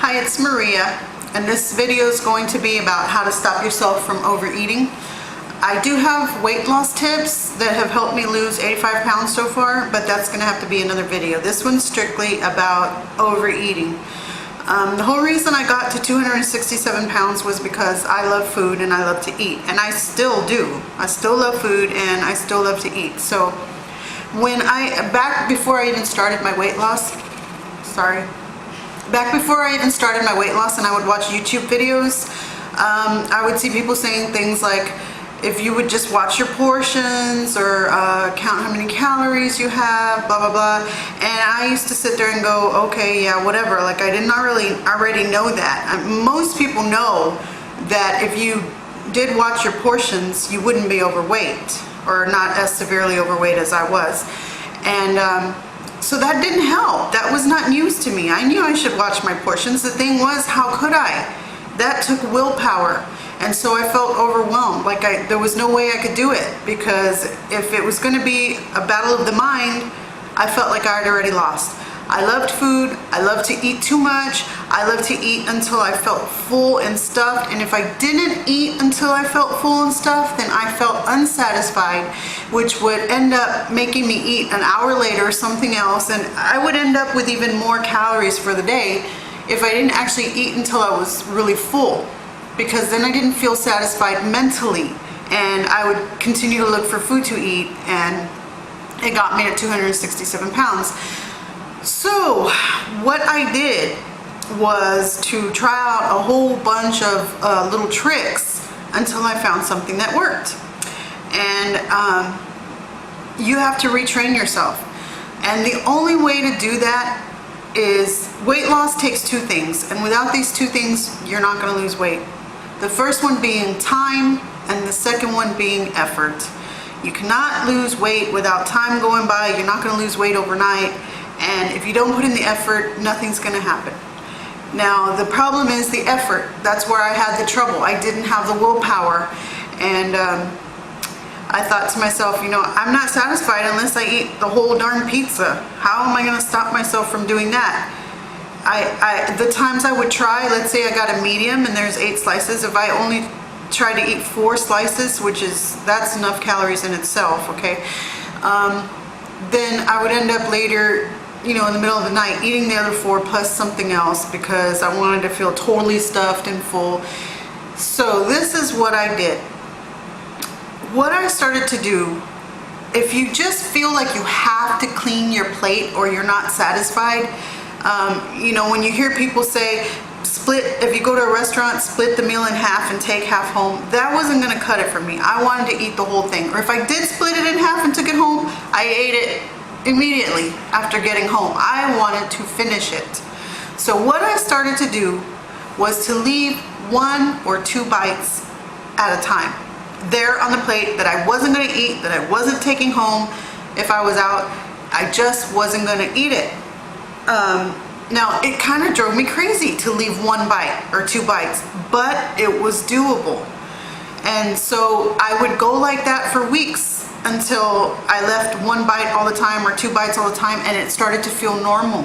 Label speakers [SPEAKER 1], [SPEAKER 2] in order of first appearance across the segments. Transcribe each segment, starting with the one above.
[SPEAKER 1] Hi, it's Maria, and this video is going to be about how to stop yourself from overeating. I do have weight loss tips that have helped me lose 85 pounds so far, but that's going to have to be another video. This one's strictly about overeating. The whole reason I got to 267 pounds was because I love food and I love to eat, and I still do. I still love food and I still love to eat. So back before I even started my weight loss, and I would watch YouTube videos, I would see people saying things like, if you would just watch your portions or count how many calories you have, blah, blah, blah. And I used to sit there and go, okay, yeah, whatever. Like, I did not really already know that. Most people know that if you did watch your portions, you wouldn't be overweight, or not as severely overweight as I was. And so that didn't help. That was not news to me. I knew I should watch my portions. The thing was, how could I? That took willpower. And so I felt overwhelmed. Like there was no way I could do it, because if it was going to be a battle of the mind, I felt like I had already lost. I loved food. I loved to eat too much. I loved to eat until I felt full and stuffed. And if I didn't eat until I felt full and stuffed, then I felt unsatisfied, which would end up making me eat an hour later something else. And I would end up with even more calories for the day if I didn't actually eat until I was really full, because then I didn't feel satisfied mentally, and I would continue to look for food to eat, and it got me to 267 pounds. So what I did was to try out a whole bunch of little tricks until I found something that worked. And you have to retrain yourself. And the only way to do that is, weight loss takes two things, and without these two things, you're not going to lose weight. The first one being time, and the second one being effort. You cannot lose weight without time going by. You're not going to lose weight overnight. And if you don't put in the effort, nothing's going to happen. Now, the problem is the effort. That's where I had the trouble. I didn't have the willpower. And I thought to myself, you know, I'm not satisfied unless I eat the whole darn pizza. How am I going to stop myself from doing that? The times I would try, let's say I got a medium and there's 8 slices. If I only try to eat 4 slices, that's enough calories in itself, okay? Then I would end up later, you know, in the middle of the night, eating the other 4 plus something else, because I wanted to feel totally stuffed and full. So this is what I did. What I started to do, if you just feel like you have to clean your plate or you're not satisfied, you know, when you hear people say, if you go to a restaurant, split the meal in half and take half home, that wasn't going to cut it for me. I wanted to eat the whole thing. Or if I did split it in half and took it home, I ate it immediately after getting home. I wanted to finish it. So what I started to do was to leave 1 or 2 bites at a time there on the plate that I wasn't going to eat, that I wasn't taking home. If I was out, I just wasn't going to eat it. Now, it kind of drove me crazy to leave 1 bite or 2 bites, but it was doable. And so I would go like that for weeks until I left 1 bite all the time or 2 bites all the time, and it started to feel normal.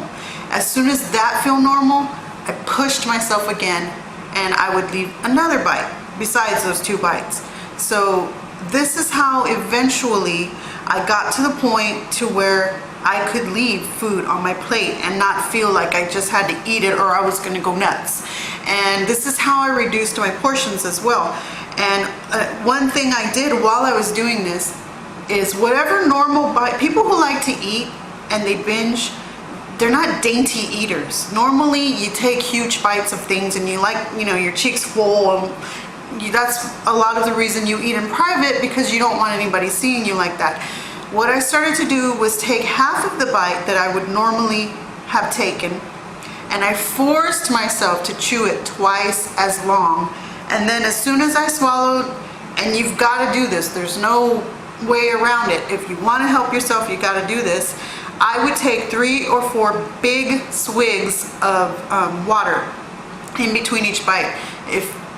[SPEAKER 1] As soon as that felt normal, I pushed myself again, and I would leave another bite besides those 2 bites. So this is how eventually I got to the point to where I could leave food on my plate and not feel like I just had to eat it or I was going to go nuts. And this is how I reduced my portions as well. And one thing I did while I was doing this is, whatever normal bite, people who like to eat and they binge, they're not dainty eaters. Normally you take huge bites of things and you like, you know, your cheeks full, and that's a lot of the reason you eat in private, because you don't want anybody seeing you like that. What I started to do was take half of the bite that I would normally have taken, and I forced myself to chew it twice as long. And then as soon as I swallowed, and you've got to do this, there's no way around it. If you want to help yourself, you got to do this. I would take 3 or 4 big swigs of water in between each bite.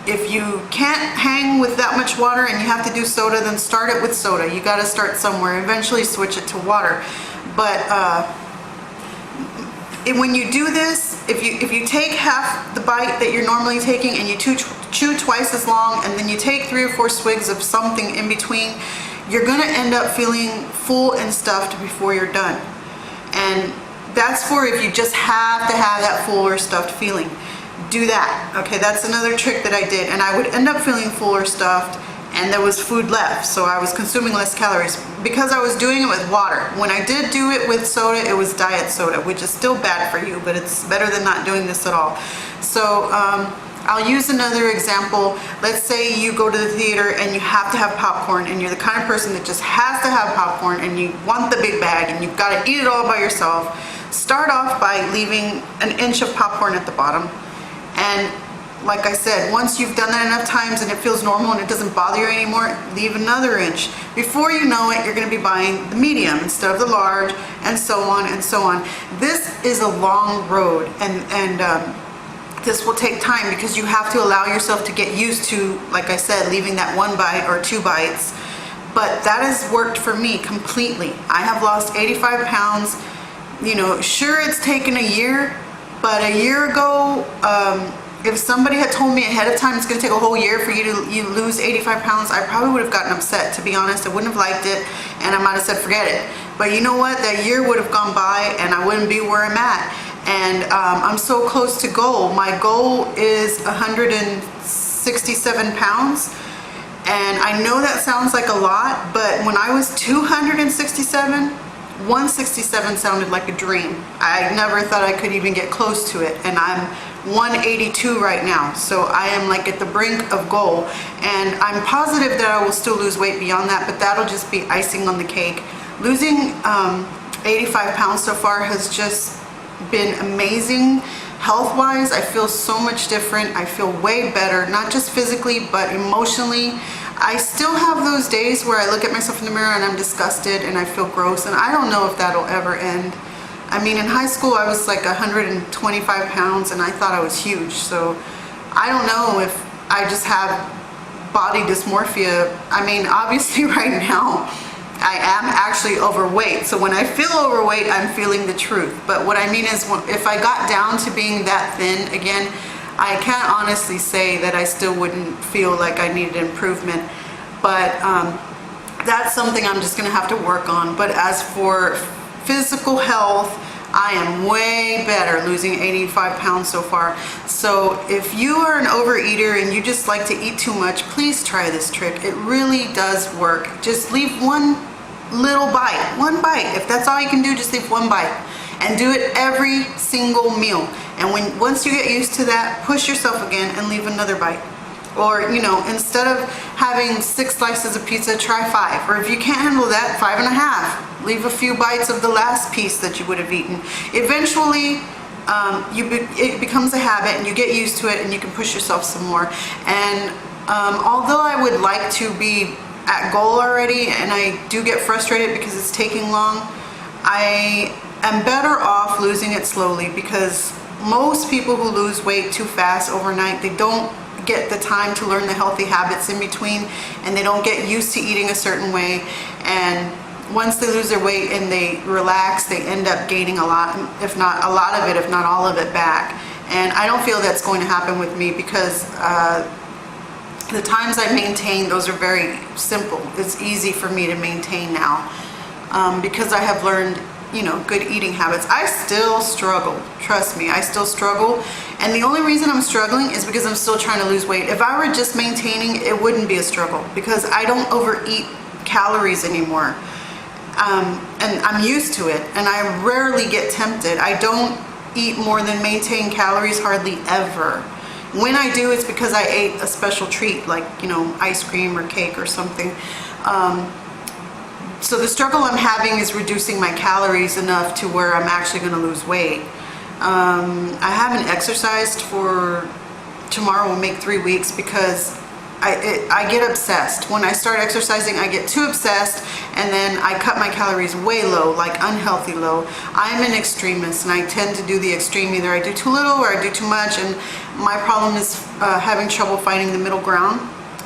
[SPEAKER 1] If you can't hang with that much water and you have to do soda, then start it with soda. You got to start somewhere. Eventually switch it to water. But when you do this, if you take half the bite that you're normally taking and you chew twice as long, and then you take 3 or 4 swigs of something in between, you're gonna end up feeling full and stuffed before you're done. And that's for if you just have to have that full or stuffed feeling. Do that, okay? That's another trick that I did, and I would end up feeling full or stuffed, and there was food left, so I was consuming less calories because I was doing it with water. When I did do it with soda, it was diet soda, which is still bad for you, but it's better than not doing this at all. So I'll use another example. Let's say you go to the theater and you have to have popcorn, and you're the kind of person that just has to have popcorn, and you want the big bag, and you've got to eat it all by yourself. Start off by leaving an inch of popcorn at the bottom. And like I said, once you've done that enough times and it feels normal and it doesn't bother you anymore, leave another inch. Before you know it, you're going to be buying the medium instead of the large, and so on and so on. This is a long road, and this will take time because you have to allow yourself to get used to, like I said, leaving that 1 bite or 2 bites. But that has worked for me completely. I have lost 85 pounds. You know, sure, it's taken a year, but a year ago, if somebody had told me ahead of time it's going to take a whole year for you to lose 85 pounds, I probably would have gotten upset, to be honest. I wouldn't have liked it, and I might have said forget it. But you know what? That year would have gone by and I wouldn't be where I'm at. And I'm so close to goal. My goal is 167 pounds. And I know that sounds like a lot, but when I was 267, 167 sounded like a dream. I never thought I could even get close to it, and I'm 182 right now, so I am like at the brink of goal, and I'm positive that I will still lose weight beyond that, but that'll just be icing on the cake. Losing 85 pounds so far has just been amazing. Health-wise, I feel so much different. I feel way better, not just physically, but emotionally. I still have those days where I look at myself in the mirror and I'm disgusted and I feel gross, and I don't know if that'll ever end. I mean, in high school I was like 125 pounds and I thought I was huge, so I don't know if I just have body dysmorphia. I mean, obviously right now I am actually overweight, so when I feel overweight, I'm feeling the truth. But what I mean is, if I got down to being that thin again, I can't honestly say that I still wouldn't feel like I needed improvement, but that's something I'm just gonna have to work on. But as for physical health, I am way better, losing 85 pounds so far. So if you are an overeater and you just like to eat too much, please try this trick. It really does work. Just leave one little bite, 1 bite. If that's all you can do, just leave 1 bite. And do it every single meal. And once you get used to that, push yourself again and leave another bite. Or, you know, instead of having 6 slices of pizza, try 5. Or if you can't handle that, 5.5. Leave a few bites of the last piece that you would have eaten. Eventually, it becomes a habit and you get used to it and you can push yourself some more. And although I would like to be at goal already, and I do get frustrated because it's taking long, I am better off losing it slowly, because most people who lose weight too fast overnight, they don't get the time to learn the healthy habits in between, and they don't get used to eating a certain way. And once they lose their weight and they relax, they end up gaining a lot, if not a lot of it, if not all of it back. And I don't feel that's going to happen with me, because the times I maintain, those are very simple. It's easy for me to maintain now, because I have learned, you know, good eating habits. I still struggle, trust me, I still struggle. And the only reason I'm struggling is because I'm still trying to lose weight. If I were just maintaining, it wouldn't be a struggle, because I don't overeat calories anymore. And I'm used to it, and I rarely get tempted. I don't eat more than maintain calories hardly ever. When I do, it's because I ate a special treat, like, you know, ice cream or cake or something. So the struggle I'm having is reducing my calories enough to where I'm actually going to lose weight. I haven't exercised for, tomorrow will make 3 weeks, because I get obsessed. When I start exercising, I get too obsessed, and then I cut my calories way low, like unhealthy low. I'm an extremist, and I tend to do the extreme. Either I do too little or I do too much, and my problem is having trouble finding the middle ground.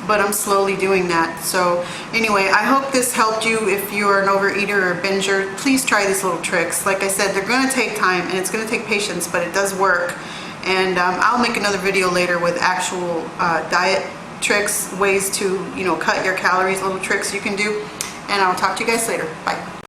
[SPEAKER 1] but I'm slowly doing that. So anyway, I hope this helped you. If you are an overeater or a binger, please try these little tricks. Like I said, they're going to take time and it's going to take patience, but it does work. And I'll make another video later with actual diet tricks, ways to, you know, cut your calories, little tricks you can do. And I'll talk to you guys later. Bye.